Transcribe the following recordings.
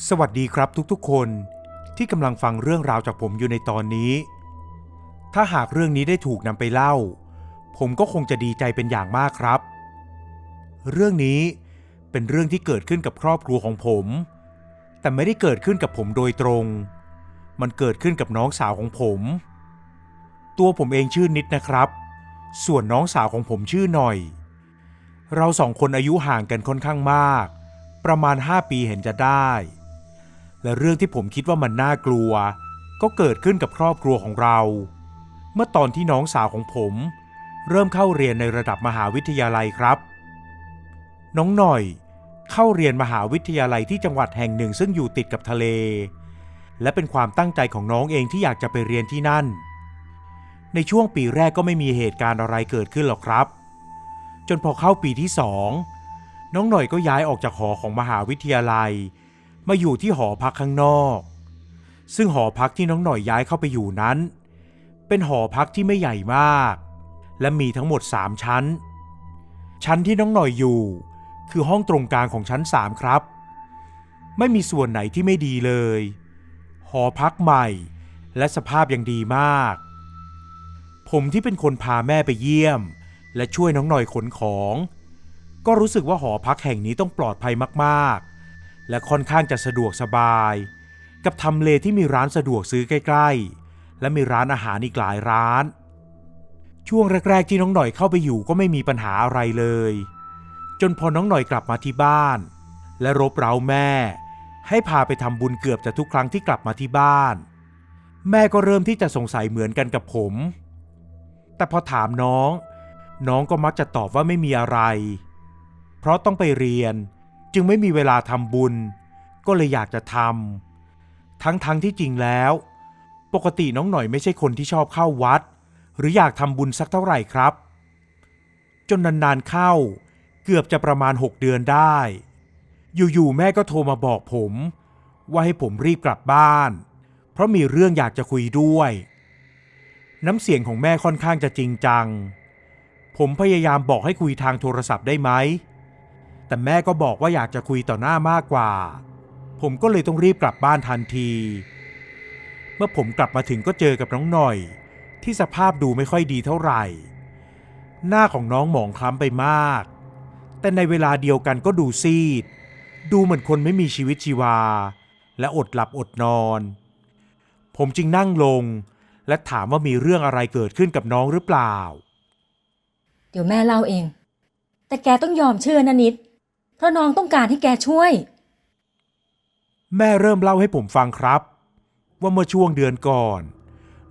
สวัสดีครับทุกๆคนที่กำลังฟังเรื่องราวจากผมอยู่ในตอนนี้ถ้าหากเรื่องนี้ได้ถูกนำไปเล่าผมก็คงจะดีใจเป็นอย่างมากครับเรื่องนี้เป็นเรื่องที่เกิดขึ้นกับครอบครัวของผมแต่ไม่ได้เกิดขึ้นกับผมโดยตรงมันเกิดขึ้นกับน้องสาวของผมตัวผมเองชื่อนิดนะครับส่วนน้องสาวของผมชื่อหน่อยเราสองคนอายุห่างกันค่อนข้างมากประมาณ5 ปีเห็นจะได้และเรื่องที่ผมคิดว่ามันน่ากลัวก็เกิดขึ้นกับครอบครัวของเราเมื่อตอนที่น้องสาวของผมเริ่มเข้าเรียนในระดับมหาวิทยาลัยครับน้องหน่อยเข้าเรียนมหาวิทยาลัยที่จังหวัดแห่งหนึ่งซึ่งอยู่ติดกับทะเลและเป็นความตั้งใจของน้องเองที่อยากจะไปเรียนที่นั่นในช่วงปีแรกก็ไม่มีเหตุการณ์อะไรเกิดขึ้นหรอกครับจนพอเข้าปีที่2น้องหน่อยก็ย้ายออกจากหอของมหาวิทยาลัยมาอยู่ที่หอพักข้างนอกซึ่งหอพักที่น้องหน่อยย้ายเข้าไปอยู่นั้นเป็นหอพักที่ไม่ใหญ่มากและมีทั้งหมด3 ชั้นที่น้องหน่อยอยู่คือห้องตรงกลางของชั้น3ครับไม่มีส่วนไหนที่ไม่ดีเลยหอพักใหม่และสภาพยังดีมากผมที่เป็นคนพาแม่ไปเยี่ยมและช่วยน้องหน่อยขนของก็รู้สึกว่าหอพักแห่งนี้ต้องปลอดภัยมากๆและค่อนข้างจะสะดวกสบายกับทำเลที่มีร้านสะดวกซื้อใกล้ๆและมีร้านอาหารอีกหลายร้านช่วงแรกๆที่น้องหน่อยเข้าไปอยู่ก็ไม่มีปัญหาอะไรเลยจนพอน้องหน่อยกลับมาที่บ้านและรบเร้าแม่ให้พาไปทำบุญเกือบจะทุกครั้งที่กลับมาที่บ้านแม่ก็เริ่มที่จะสงสัยเหมือนกันกับผมแต่พอถามน้องก็มักจะตอบว่าไม่มีอะไรเพราะต้องไปเรียนจึงไม่มีเวลาทำบุญก็เลยอยากจะทำทั้งที่จริงแล้วปกติน้องหน่อยไม่ใช่คนที่ชอบเข้าวัดหรืออยากทำบุญสักเท่าไหร่ครับจนนานๆเข้าเกือบจะประมาณ6 เดือนได้อยู่ๆแม่ก็โทรมาบอกผมว่าให้ผมรีบกลับบ้านเพราะมีเรื่องอยากจะคุยด้วยน้ำเสียงของแม่ค่อนข้างจะจริงจังผมพยายามบอกให้คุยทางโทรศัพท์ได้ไหมแต่แม่ก็บอกว่าอยากจะคุยต่อหน้ามากกว่าผมก็เลยต้องรีบกลับบ้านทันทีเมื่อผมกลับมาถึงก็เจอกับน้องหน่อยที่สภาพดูไม่ค่อยดีเท่าไหร่หน้าของน้องหมองคล้ำไปมากแต่ในเวลาเดียวกันก็ดูซีดดูเหมือนคนไม่มีชีวิตชีวาและอดหลับอดนอนผมจึงนั่งลงและถามว่ามีเรื่องอะไรเกิดขึ้นกับน้องหรือเปล่าเดี๋ยวแม่เล่าเองแต่แกต้องยอมเชื่อนะนิดเพราะน้องต้องการให้แกช่วยแม่เริ่มเล่าให้ผมฟังครับว่าเมื่อช่วงเดือนก่อน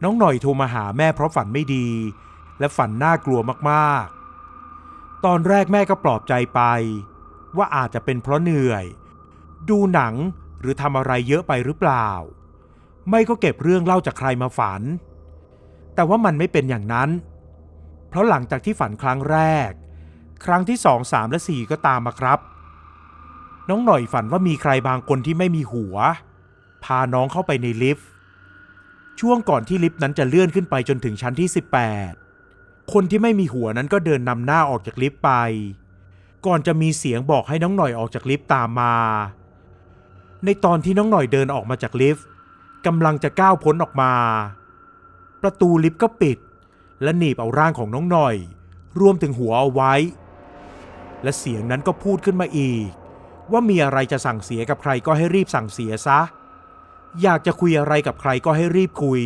น้องหน่อยโทรมาหาแม่เพราะฝันไม่ดีและฝันน่ากลัวมากๆตอนแรกแม่ก็ปลอบใจไปว่าอาจจะเป็นเพราะเหนื่อยดูหนังหรือทำอะไรเยอะไปหรือเปล่าไม่ก็เก็บเรื่องเล่าจากใครมาฝันแต่ว่ามันไม่เป็นอย่างนั้นเพราะหลังจากที่ฝันครั้งแรกครั้งที่2 3และ4ก็ตามมาครับน้องหน่อยฝันว่ามีใครบางคนที่ไม่มีหัวพาน้องเข้าไปในลิฟต์ช่วงก่อนที่ลิฟต์นั้นจะเลื่อนขึ้นไปจนถึงชั้นที่18คนที่ไม่มีหัวนั้นก็เดินนำหน้าออกจากลิฟต์ไปก่อนจะมีเสียงบอกให้น้องหน่อยออกจากลิฟต์ตามมาในตอนที่น้องหน่อยเดินออกมาจากลิฟต์กำลังจะก้าวพ้นออกมาประตูลิฟต์ก็ปิดและหนีบเอาร่างของน้องหน่อยรวมถึงหัวเอาไว้และเสียงนั้นก็พูดขึ้นมาอีกว่ามีอะไรจะสั่งเสียกับใครก็ให้รีบสั่งเสียซะอยากจะคุยอะไรกับใครก็ให้รีบคุย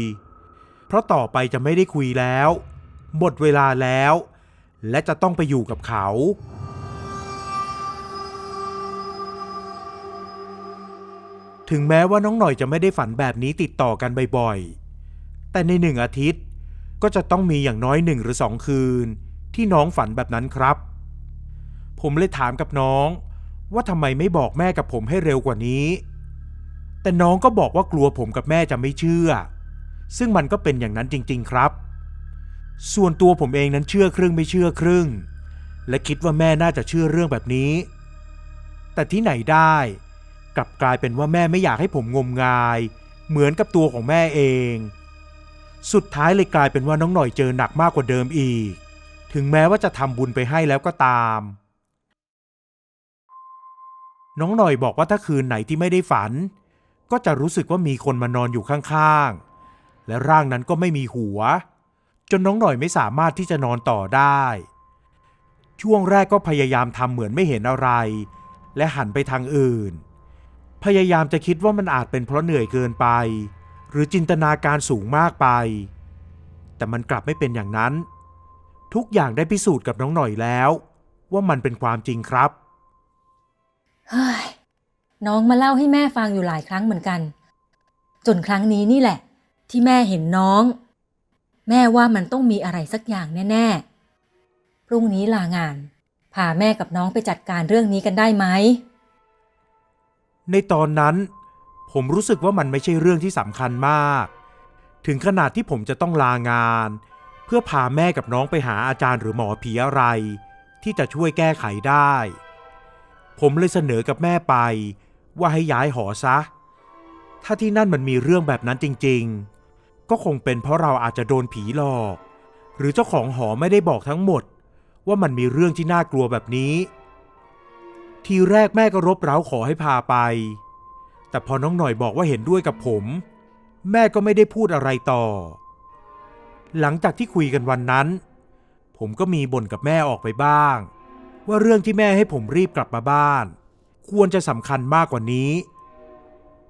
เพราะต่อไปจะไม่ได้คุยแล้วหมดเวลาแล้วและจะต้องไปอยู่กับเขาถึงแม้ว่าน้องหน่อยจะไม่ได้ฝันแบบนี้ติดต่อกันบ่อยๆแต่ใน1 อาทิตย์ก็จะต้องมีอย่างน้อย1 หรือ 2 คืนที่น้องฝันแบบนั้นครับผมเลยถามกับน้องว่าทำไมไม่บอกแม่กับผมให้เร็วกว่านี้แต่น้องก็บอกว่ากลัวผมกับแม่จะไม่เชื่อซึ่งมันก็เป็นอย่างนั้นจริงๆครับส่วนตัวผมเองนั้นเชื่อครึ่งไม่เชื่อครึ่งและคิดว่าแม่น่าจะเชื่อเรื่องแบบนี้แต่ที่ไหนได้กลับกลายเป็นว่าแม่ไม่อยากให้ผมงมงายเหมือนกับตัวของแม่เองสุดท้ายเลยกลายเป็นว่าน้องหน่อยเจอหนักมากกว่าเดิมอีกถึงแม้ว่าจะทำบุญไปให้แล้วก็ตาม น้องหน่อยบอกว่าถ้าคืนไหนที่ไม่ได้ฝันก็จะรู้สึกว่ามีคนมานอนอยู่ข้างๆและร่างนั้นก็ไม่มีหัวจนน้องหน่อยไม่สามารถที่จะนอนต่อได้ช่วงแรกก็พยายามทำเหมือนไม่เห็นอะไรและหันไปทางอื่นพยายามจะคิดว่ามันอาจเป็นเพราะเหนื่อยเกินไปหรือจินตนาการสูงมากไปแต่มันกลับไม่เป็นอย่างนั้นทุกอย่างได้พิสูจน์กับน้องหน่อยแล้วว่ามันเป็นความจริงครับเฮ้ยน้องมาเล่าให้แม่ฟังอยู่หลายครั้งเหมือนกันจนครั้งนี้นี่แหละที่แม่เห็นน้องแม่ว่ามันต้องมีอะไรสักอย่างแน่ๆพรุ่งนี้ลางานพาแม่กับน้องไปจัดการเรื่องนี้กันได้ไหมในตอนนั้นผมรู้สึกว่ามันไม่ใช่เรื่องที่สำคัญมากถึงขนาดที่ผมจะต้องลางานเพื่อพาแม่กับน้องไปหาอาจารย์หรือหมอผีอะไรที่จะช่วยแก้ไขได้ผมเลยเสนอกับแม่ไปว่าให้ย้ายหอซะถ้าที่นั่นมันมีเรื่องแบบนั้นจริงๆก็คงเป็นเพราะเราอาจจะโดนผีหลอกหรือเจ้าของหอไม่ได้บอกทั้งหมดว่ามันมีเรื่องที่น่ากลัวแบบนี้ทีแรกแม่ก็รบเร้าขอให้พาไปแต่พอน้องหน่อยบอกว่าเห็นด้วยกับผมแม่ก็ไม่ได้พูดอะไรต่อหลังจากที่คุยกันวันนั้นผมก็มีบ่นกับแม่ออกไปบ้างว่าเรื่องที่แม่ให้ผมรีบกลับมาบ้านควรจะสำคัญมากกว่านี้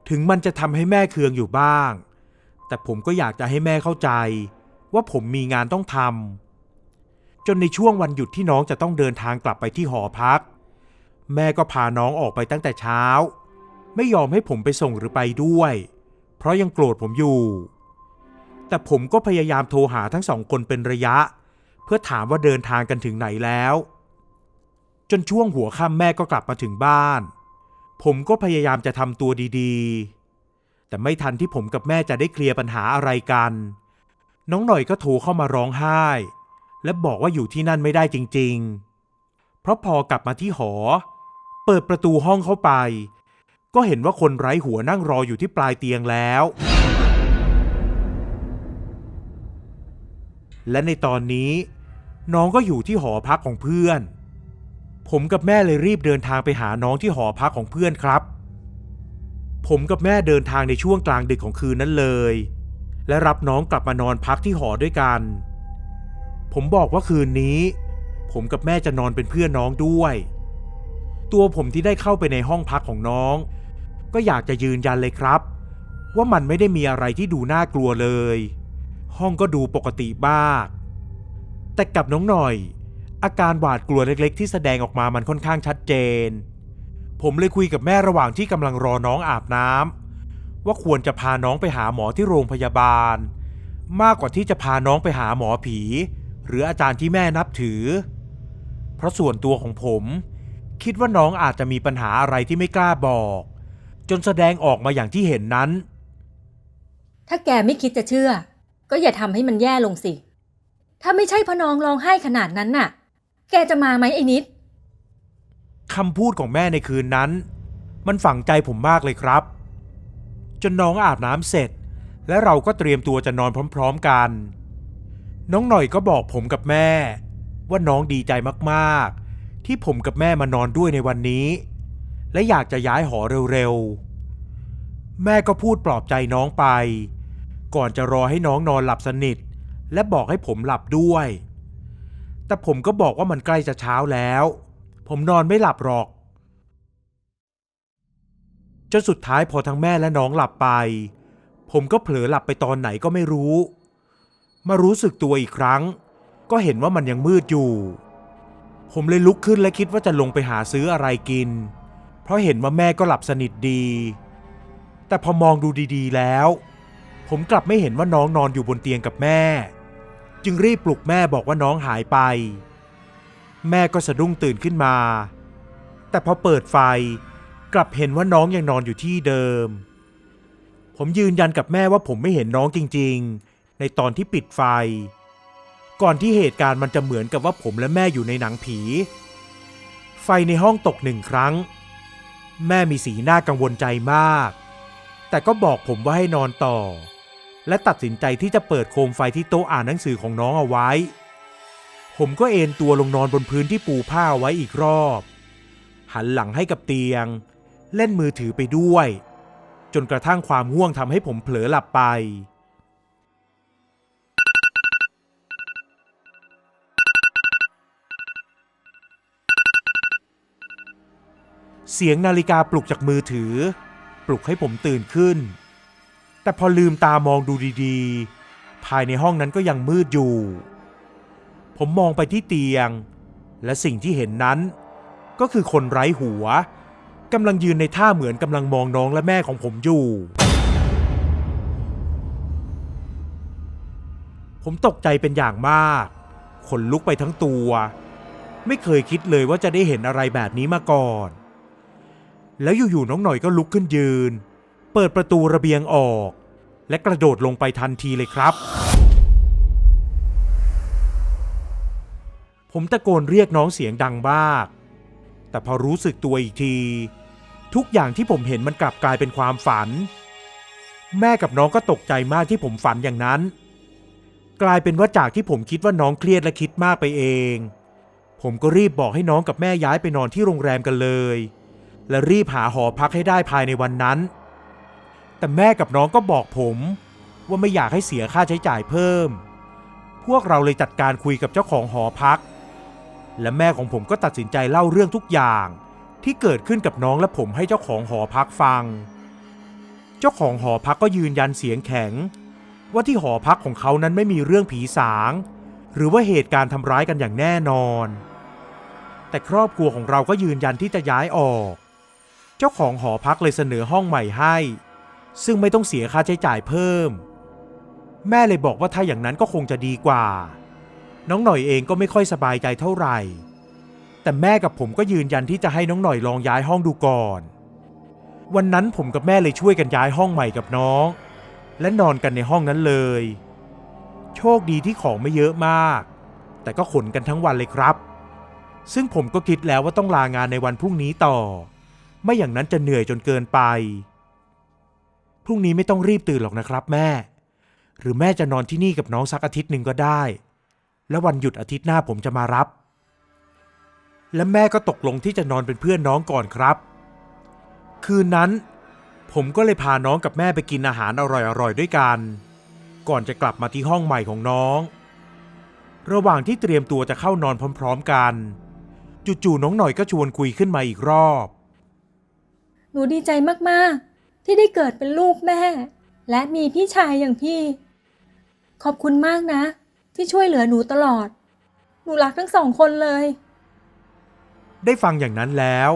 ถึงมันจะทำให้แม่เคืองอยู่บ้างแต่ผมก็อยากจะให้แม่เข้าใจว่าผมมีงานต้องทำจนในช่วงวันหยุดที่น้องจะต้องเดินทางกลับไปที่หอพักแม่ก็พาน้องออกไปตั้งแต่เช้าไม่ยอมให้ผมไปส่งหรือไปด้วยเพราะยังโกรธผมอยู่แต่ผมก็พยายามโทรหาทั้งสองคนเป็นระยะเพื่อถามว่าเดินทางกันถึงไหนแล้วจนช่วงหัวค่ำแม่ก็กลับมาถึงบ้านผมก็พยายามจะทำตัวดีๆแต่ไม่ทันที่ผมกับแม่จะได้เคลียร์ปัญหาอะไรกันน้องหน่อยก็โทรเข้ามาร้องไห้และบอกว่าอยู่ที่นั่นไม่ได้จริงๆเพราะพอกลับมาที่หอเปิดประตูห้องเข้าไปก็เห็นว่าคนไร้หัวนั่งรออยู่ที่ปลายเตียงแล้วและในตอนนี้น้องก็อยู่ที่หอพักของเพื่อนผมกับแม่เลยรีบเดินทางไปหาน้องที่หอพักของเพื่อนครับผมกับแม่เดินทางในช่วงกลางดึกของคืนนั้นเลยและรับน้องกลับมานอนพักที่หอด้วยกันผมบอกว่าคืนนี้ผมกับแม่จะนอนเป็นเพื่อนน้องด้วยตัวผมที่ได้เข้าไปในห้องพักของน้องก็อยากจะยืนยันเลยครับว่ามันไม่ได้มีอะไรที่ดูน่ากลัวเลยห้องก็ดูปกติมากแต่กับน้องหน่อยอาการหวาดกลัวเล็กๆที่แสดงออกมามันค่อนข้างชัดเจนผมเลยคุยกับแม่ระหว่างที่กำลังรอน้องอาบน้ำว่าควรจะพาน้องไปหาหมอที่โรงพยาบาลมากกว่าที่จะพาน้องไปหาหมอผีหรืออาจารย์ที่แม่นับถือเพราะส่วนตัวของผมคิดว่าน้องอาจจะมีปัญหาอะไรที่ไม่กล้าบอกจนแสดงออกมาอย่างที่เห็นนั้นถ้าแกไม่คิดจะเชื่อก็อย่าทำให้มันแย่ลงสิถ้าไม่ใช่เพราะน้องร้องไห้ขนาดนั้นน่ะแกจะมาไหมไอ้นิดคำพูดของแม่ในคืนนั้นมันฝังใจผมมากเลยครับจนน้องอาบน้ำเสร็จและเราก็เตรียมตัวจะนอนพร้อมๆกันน้องหน่อยก็บอกผมกับแม่ว่าน้องดีใจมากๆที่ผมกับแม่มานอนด้วยในวันนี้และอยากจะย้ายหอเร็วๆแม่ก็พูดปลอบใจน้องไปก่อนจะรอให้น้องนอนหลับสนิทและบอกให้ผมหลับด้วยแต่ผมก็บอกว่ามันใกล้จะเช้าแล้วผมนอนไม่หลับหรอกจนสุดท้ายพอทั้งแม่และน้องหลับไปผมก็เผลอหลับไปตอนไหนก็ไม่รู้มารู้สึกตัวอีกครั้งก็เห็นว่ามันยังมืดอยู่ผมเลยลุกขึ้นและคิดว่าจะลงไปหาซื้ออะไรกินเพราะเห็นว่าแม่ก็หลับสนิทดีแต่พอมองดูดีๆแล้วผมกลับไม่เห็นว่าน้องนอนอยู่บนเตียงกับแม่จึงรีบปลุกแม่บอกว่าน้องหายไปแม่ก็สะดุ้งตื่นขึ้นมาแต่พอเปิดไฟกลับเห็นว่าน้องยังนอนอยู่ที่เดิมผมยืนยันกับแม่ว่าผมไม่เห็นน้องจริงๆในตอนที่ปิดไฟก่อนที่เหตุการณ์มันจะเหมือนกับว่าผมและแม่อยู่ในหนังผีไฟในห้องตก1 ครั้งแม่มีสีหน้ากังวลใจมากแต่ก็บอกผมว่าให้นอนต่อและตัดสินใจที่จะเปิดโคมไฟที่โต๊ะอ่านหนังสือของน้องเอาไว้ผมก็เอนตัวลงนอนบนพื้นที่ปูผ้าไว้อีกรอบหันหลังให้กับเตียง เล่นมือถือไปด้วยจนกระทั่งความง่วงทำให้ผมเผลอหลับไปเสียงนาฬิกาปลุกจากมือถือปลุกให้ผมตื่นขึ้นแต่พอลืมตามองดูดีๆภายในห้องนั้นก็ยังมืดอยู่ผมมองไปที่เตียงและสิ่งที่เห็นนั้นก็คือคนไร้หัวกำลังยืนในท่าเหมือนกำลังมองน้องและแม่ของผมอยู่ผมตกใจเป็นอย่างมากขนลุกไปทั้งตัวไม่เคยคิดเลยว่าจะได้เห็นอะไรแบบนี้มาก่อนแล้วอยู่ๆน้องหน่อยก็ลุกขึ้นยืนเปิดประตูระเบียงออกและกระโดดลงไปทันทีเลยครับผมตะโกนเรียกน้องเสียงดังมากแต่พอรู้สึกตัวอีกทีทุกอย่างที่ผมเห็นมันกลับกลายเป็นความฝันแม่กับน้องก็ตกใจมากที่ผมฝันอย่างนั้นกลายเป็นว่าจากที่ผมคิดว่าน้องเครียดและคิดมากไปเองผมก็รีบบอกให้น้องกับแม่ย้ายไปนอนที่โรงแรมกันเลยและรีบหาหอพักให้ได้ภายในวันนั้นแต่แม่กับน้องก็บอกผมว่าไม่อยากให้เสียค่าใช้จ่ายเพิ่มพวกเราเลยจัดการคุยกับเจ้าของหอพักและแม่ของผมก็ตัดสินใจเล่าเรื่องทุกอย่างที่เกิดขึ้นกับน้องและผมให้เจ้าของหอพักฟังเจ้าของหอพักก็ยืนยันเสียงแข็งว่าที่หอพักของเขานั้นไม่มีเรื่องผีสางหรือว่าเหตุการณ์ทำร้ายกันอย่างแน่นอนแต่ครอบครัวของเราก็ยืนยันที่จะย้ายออกเจ้าของหอพักเลยเสนอห้องใหม่ให้ซึ่งไม่ต้องเสียค่าใช้จ่ายเพิ่มแม่เลยบอกว่าถ้าอย่างนั้นก็คงจะดีกว่าน้องหน่อยเองก็ไม่ค่อยสบายใจเท่าไหร่แต่แม่กับผมก็ยืนยันที่จะให้น้องหน่อยลองย้ายห้องดูก่อนวันนั้นผมกับแม่เลยช่วยกันย้ายห้องใหม่กับน้องและนอนกันในห้องนั้นเลยโชคดีที่ของไม่เยอะมากแต่ก็ขนกันทั้งวันเลยครับซึ่งผมก็คิดแล้วว่าต้องลางานในวันพรุ่งนี้ต่อไม่อย่างนั้นจะเหนื่อยจนเกินไปพรุ่งนี้ไม่ต้องรีบตื่นหรอกนะครับแม่หรือแม่จะนอนที่นี่กับน้องสักอาทิตย์หนึ่งก็ได้แล้ววันหยุดอาทิตย์หน้าผมจะมารับและแม่ก็ตกลงที่จะนอนเป็นเพื่อนน้องก่อนครับคืนนั้นผมก็เลยพาน้องกับแม่ไปกินอาหารอร่อยๆด้วยกันก่อนจะกลับมาที่ห้องใหม่ของน้องระหว่างที่เตรียมตัวจะเข้านอนพร้อมๆกันจู่ๆน้องหน่อยก็ชวนคุยขึ้นมาอีกรอบหนูดีใจมากๆที่ได้เกิดเป็นลูกแม่และมีพี่ชายอย่างพี่ขอบคุณมากนะที่ช่วยเหลือหนูตลอดหนูรักทั้งสองคนเลยได้ฟังอย่างนั้นแล้ว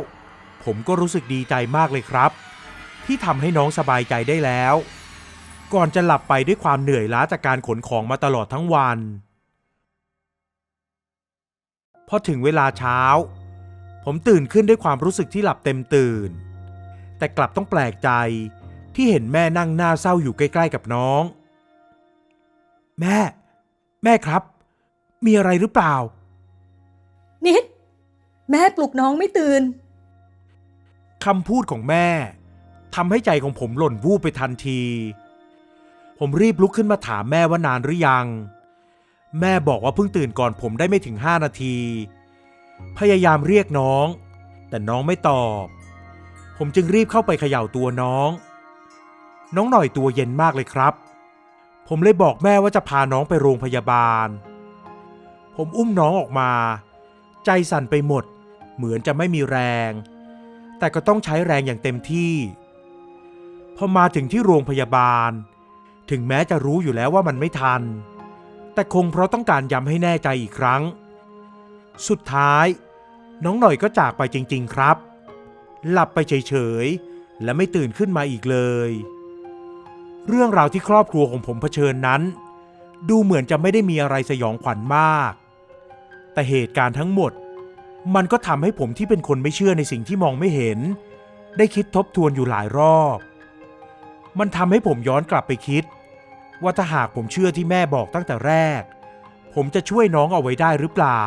ผมก็รู้สึกดีใจมากเลยครับที่ทำให้น้องสบายใจได้แล้วก่อนจะหลับไปด้วยความเหนื่อยล้าจากการขนของมาตลอดทั้งวันพอถึงเวลาเช้าผมตื่นขึ้นด้วยความรู้สึกที่หลับเต็มตื่นแต่กลับต้องแปลกใจที่เห็นแม่นั่งหน้าเศร้าอยู่ใกล้ๆกับน้องแม่ครับมีอะไรหรือเปล่านิดแม่ปลุกน้องไม่ตื่นคำพูดของแม่ทำให้ใจของผมหล่นวูบไปทันทีผมรีบลุกขึ้นมาถามแม่ว่านานหรือยังแม่บอกว่าเพิ่งตื่นก่อนผมได้ไม่ถึง5 นาทีพยายามเรียกน้องแต่น้องไม่ตอบผมจึงรีบเข้าไปเขย่าตัวน้องหน่อยตัวเย็นมากเลยครับผมเลยบอกแม่ว่าจะพาน้องไปโรงพยาบาลผมอุ้มน้องออกมาใจสั่นไปหมดเหมือนจะไม่มีแรงแต่ก็ต้องใช้แรงอย่างเต็มที่พอมาถึงที่โรงพยาบาลถึงแม้จะรู้อยู่แล้วว่ามันไม่ทันแต่คงเพราะต้องการย้ำให้แน่ใจอีกครั้งสุดท้ายน้องหน่อยก็จากไปจริงๆครับหลับไปเฉยๆและไม่ตื่นขึ้นมาอีกเลยเรื่องราวที่ครอบครัวของผมเผชิญนั้นดูเหมือนจะไม่ได้มีอะไรสยองขวัญมากแต่เหตุการณ์ทั้งหมดมันก็ทำให้ผมที่เป็นคนไม่เชื่อในสิ่งที่มองไม่เห็นได้คิดทบทวนอยู่หลายรอบมันทำให้ผมย้อนกลับไปคิดว่าถ้าหากผมเชื่อที่แม่บอกตั้งแต่แรกผมจะช่วยน้องเอาไว้ได้หรือเปล่า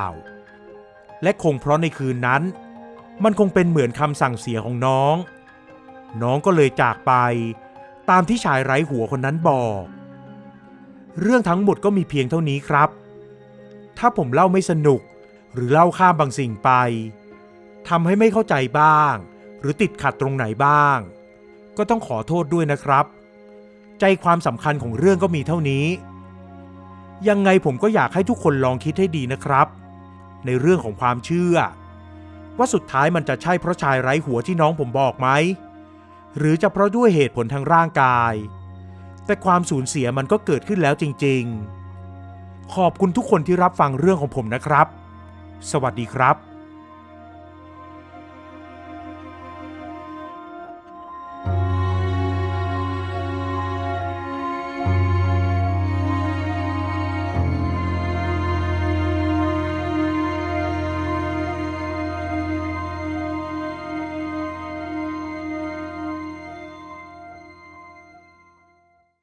และคงเพราะในคืนนั้นมันคงเป็นเหมือนคำสั่งเสียของน้องก็เลยจากไปตามที่ชายไร้หัวคนนั้นบอกเรื่องทั้งหมดก็มีเพียงเท่านี้ครับถ้าผมเล่าไม่สนุกหรือเล่าข้ามบางสิ่งไปทำให้ไม่เข้าใจบ้าง รือติดขัดตรงไหนบ้างก็ต้องขอโทษด้วยนะครับใจความสำคัญของเรื่องก็มีเท่านี้ยังไงผมก็อยากให้ทุกคนลองคิดให้ดีนะครับในเรื่องของความเชื่อว่าสุดท้ายมันจะใช่เพราะชายไร้หัวที่น้องผมบอกไหมหรือจะเพราะด้วยเหตุผลทางร่างกายแต่ความสูญเสียมันก็เกิดขึ้นแล้วจริงๆขอบคุณทุกคนที่รับฟังเรื่องของผมนะครับสวัสดีครับ